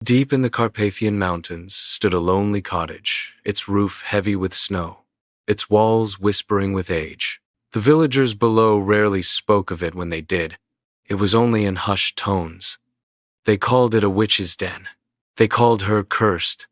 Deep in the Carpathian mountains stood a lonely cottage, its roof heavy with snow, its walls whispering with age. The villagers below rarely spoke of it when they did. It was only in hushed tones. They called it a witch's den. They called her cursed.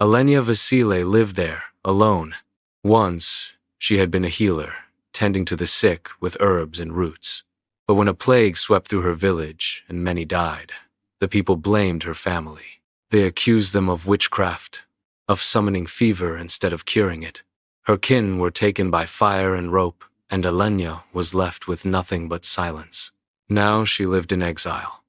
Alenya Vasile lived there, alone. Once, she had been a healer, tending to the sick with herbs and roots. But when a plague swept through her village and many died, the people blamed her family. They accused them of witchcraft, of summoning fever instead of curing it. Her kin were taken by fire and rope, and Alenya was left with nothing but silence. Now she lived in exile.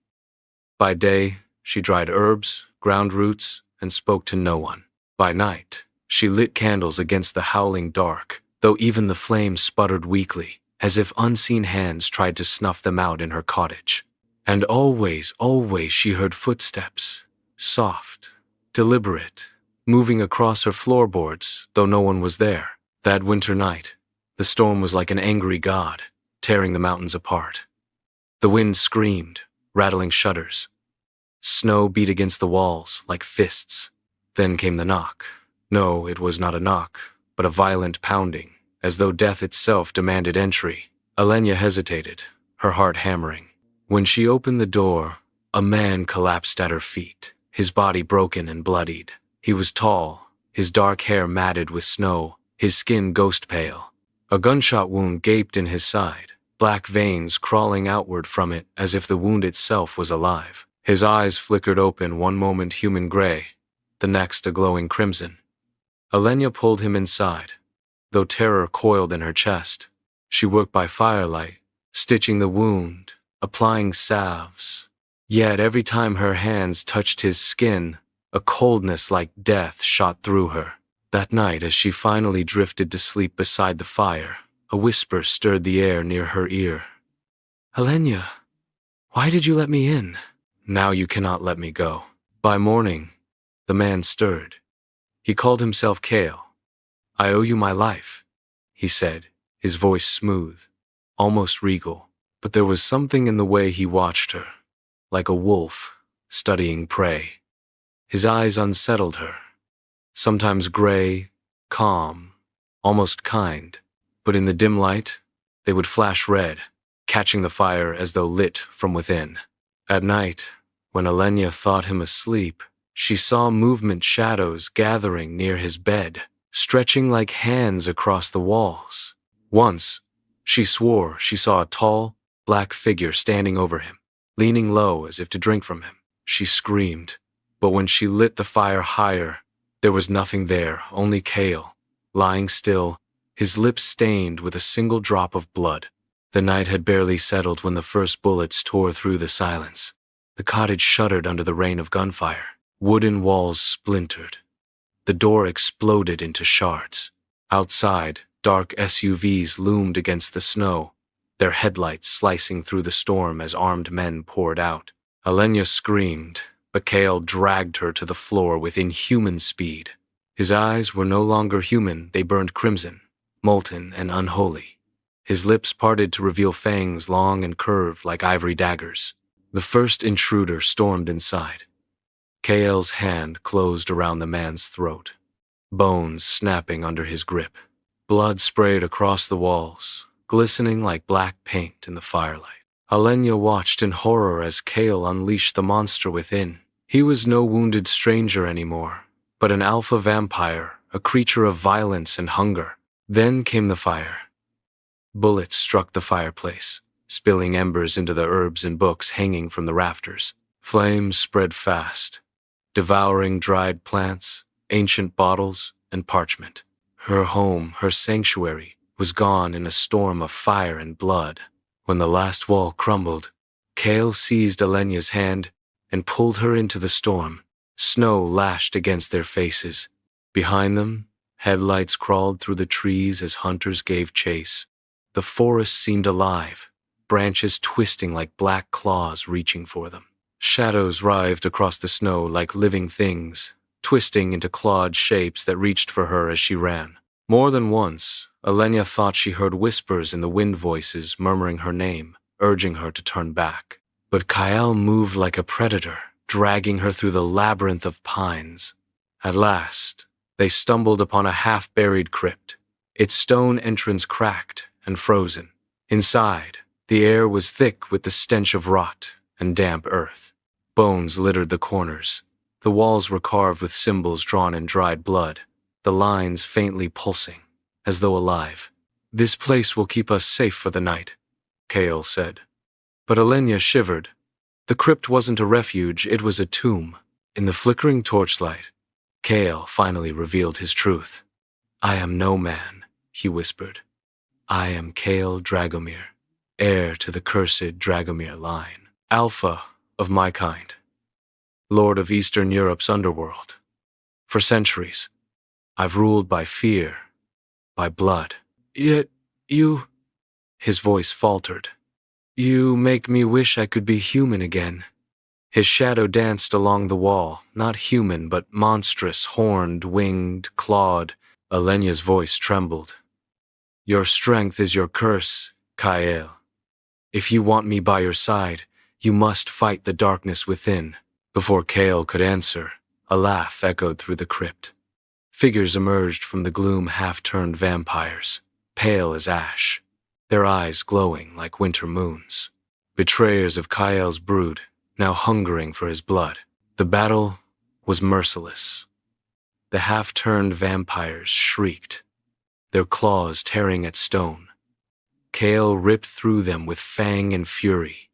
By day, she dried herbs, ground roots, and spoke to no one. By night, she lit candles against the howling dark, though even the flames sputtered weakly, as if unseen hands tried to snuff them out in her cottage. And always she heard footsteps, soft, deliberate, moving across her floorboards, though no one was there. That winter night, the storm was like an angry god, tearing the mountains apart. The wind screamed, rattling shutters. Snow beat against the walls like fists. Then came the knock. No, it was not a knock, but a violent pounding, as though death itself demanded entry. Alenya hesitated, her heart hammering. When she opened the door, a man collapsed at her feet, his body broken and bloodied. He was tall, his dark hair matted with snow, his skin ghost pale. A gunshot wound gaped in his side, black veins crawling outward from it as if the wound itself was alive. His eyes flickered open, one moment human gray, the next a glowing crimson. Alenya pulled him inside, though terror coiled in her chest. She worked by firelight, stitching the wound, applying salves. Yet every time her hands touched his skin, a coldness like death shot through her. That night, as she finally drifted to sleep beside the fire, a whisper stirred the air near her ear. "Alenya, why did you let me in? Now you cannot let me go." By morning, the man stirred. He called himself Kale. "I owe you my life," he said, his voice smooth, almost regal. But there was something in the way he watched her, like a wolf studying prey. His eyes unsettled her, sometimes gray, calm, almost kind, but in the dim light, they would flash red, catching the fire as though lit from within. At night, when Alenya thought him asleep, she saw movement shadows gathering near his bed, stretching like hands across the walls. Once, she swore she saw a tall, black figure standing over him, leaning low as if to drink from him. She screamed, but when she lit the fire higher, there was nothing there, only Kale, lying still, his lips stained with a single drop of blood. The night had barely settled when the first bullets tore through the silence. The cottage shuddered under the rain of gunfire. Wooden walls splintered. The door exploded into shards. Outside, dark SUVs loomed against the snow, their headlights slicing through the storm as armed men poured out. Alenya screamed, but Kale dragged her to the floor with inhuman speed. His eyes were no longer human, they burned crimson, molten and unholy. His lips parted to reveal fangs long and curved like ivory daggers. The first intruder stormed inside. Kale's hand closed around the man's throat, bones snapping under his grip. Blood sprayed across the walls, glistening like black paint in the firelight. Alenya watched in horror as Kale unleashed the monster within. He was no wounded stranger anymore, but an alpha vampire, a creature of violence and hunger. Then came the fire. Bullets struck the fireplace, spilling embers into the herbs and books hanging from the rafters. Flames spread fast, devouring dried plants, ancient bottles, and parchment. Her home, her sanctuary, was gone in a storm of fire and blood. When the last wall crumbled, Kale seized Alenya's hand and pulled her into the storm. Snow lashed against their faces. Behind them, headlights crawled through the trees as hunters gave chase. The forest seemed alive, branches twisting like black claws reaching for them. Shadows writhed across the snow like living things, twisting into clawed shapes that reached for her as she ran. More than once, Alenya thought she heard whispers in the wind voices murmuring her name, urging her to turn back. But Kyle moved like a predator, dragging her through the labyrinth of pines. At last, they stumbled upon a half-buried crypt, its stone entrance cracked and frozen. Inside, the air was thick with the stench of rot and damp earth. Bones littered the corners. The walls were carved with symbols drawn in dried blood, the lines faintly pulsing, as though alive. "This place will keep us safe for the night," Kale said. But Alenya shivered. The crypt wasn't a refuge, it was a tomb. In the flickering torchlight, Kale finally revealed his truth. "I am no man," he whispered. "I am Kale Dragomir, heir to the cursed Dragomir line, alpha of my kind, lord of Eastern Europe's underworld. For centuries, I've ruled by fear, by blood. Yet you—" his voice faltered. "You make me wish I could be human again." His shadow danced along the wall, not human but monstrous, horned, winged, clawed. Alenya's voice trembled. "Your strength is your curse, Kael. If you want me by your side, you must fight the darkness within." Before Kale could answer, a laugh echoed through the crypt. Figures emerged from the gloom, half-turned vampires, pale as ash, their eyes glowing like winter moons. Betrayers of Kael's brood, now hungering for his blood. The battle was merciless. The half-turned vampires shrieked, their claws tearing at stone. Kale ripped through them with fang and fury,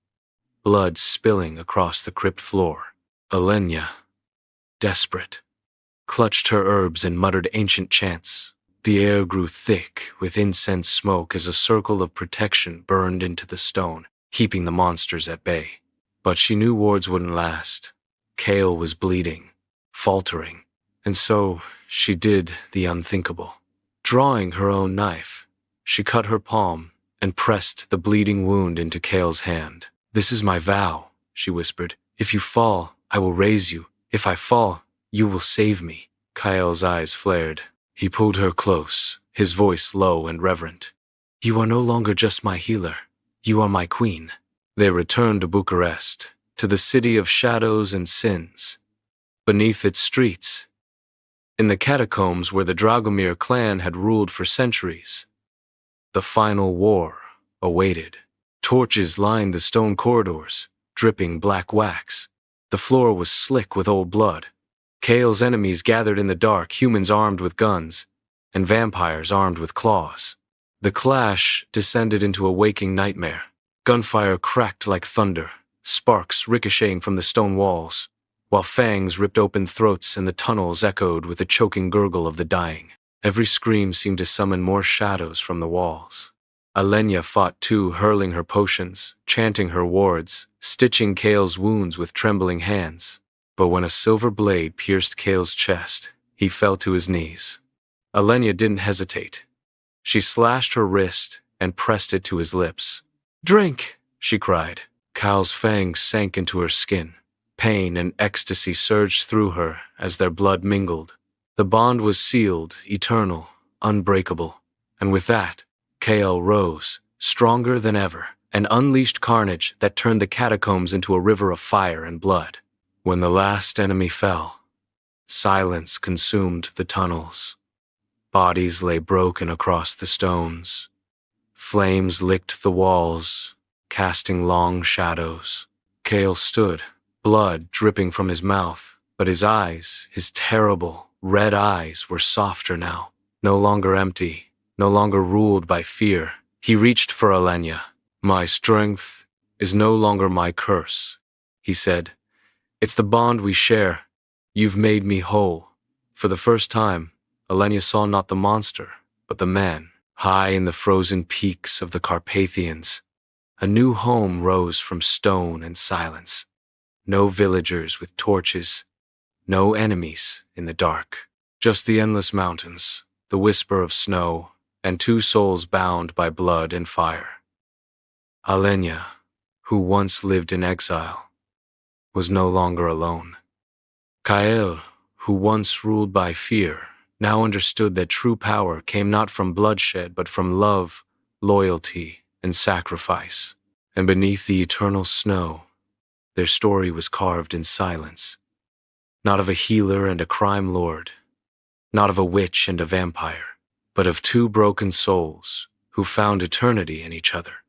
blood spilling across the crypt floor. Alenya, desperate, clutched her herbs and muttered ancient chants. The air grew thick with incense smoke as a circle of protection burned into the stone, keeping the monsters at bay. But she knew wards wouldn't last. Kale was bleeding, faltering, and so she did the unthinkable. Drawing her own knife, she cut her palm and pressed the bleeding wound into Kale's hand. "This is my vow," she whispered. "If you fall, I will raise you. If I fall, you will save me." Kale's eyes flared. He pulled her close, his voice low and reverent. "You are no longer just my healer. You are my queen." They returned to Bucharest, to the city of shadows and sins. Beneath its streets, in the catacombs where the Dragomir clan had ruled for centuries, the final war awaited. Torches lined the stone corridors, dripping black wax. The floor was slick with old blood. Kale's enemies gathered in the dark, humans armed with guns, and vampires armed with claws. The clash descended into a waking nightmare. Gunfire cracked like thunder, sparks ricocheting from the stone walls, while fangs ripped open throats and the tunnels echoed with the choking gurgle of the dying. Every scream seemed to summon more shadows from the walls. Alenya fought too, hurling her potions, chanting her wards, stitching Kale's wounds with trembling hands. But when a silver blade pierced Kale's chest, he fell to his knees. Alenya didn't hesitate. She slashed her wrist and pressed it to his lips. "Drink!" she cried. Kale's fangs sank into her skin. Pain and ecstasy surged through her as their blood mingled. The bond was sealed, eternal, unbreakable. And with that, Kale rose, stronger than ever, and unleashed carnage that turned the catacombs into a river of fire and blood. When the last enemy fell, silence consumed the tunnels. Bodies lay broken across the stones. Flames licked the walls, casting long shadows. Kale stood, blood dripping from his mouth, but his eyes, his terrible, red eyes, were softer now, no longer empty, no longer ruled by fear. He reached for Alenya. "My strength is no longer my curse," he said. "It's the bond we share. You've made me whole." For the first time, Alenya saw not the monster, but the man. High in the frozen peaks of the Carpathians, a new home rose from stone and silence. No villagers with torches, no enemies in the dark. Just the endless mountains, the whisper of snow, and two souls bound by blood and fire. Alenya, who once lived in exile, was no longer alone. Kael, who once ruled by fear, now understood that true power came not from bloodshed but from love, loyalty, and sacrifice. And beneath the eternal snow, Their story was carved in silence. Not of a healer and a crime lord, not of a witch and a vampire, but of two broken souls who found eternity in each other.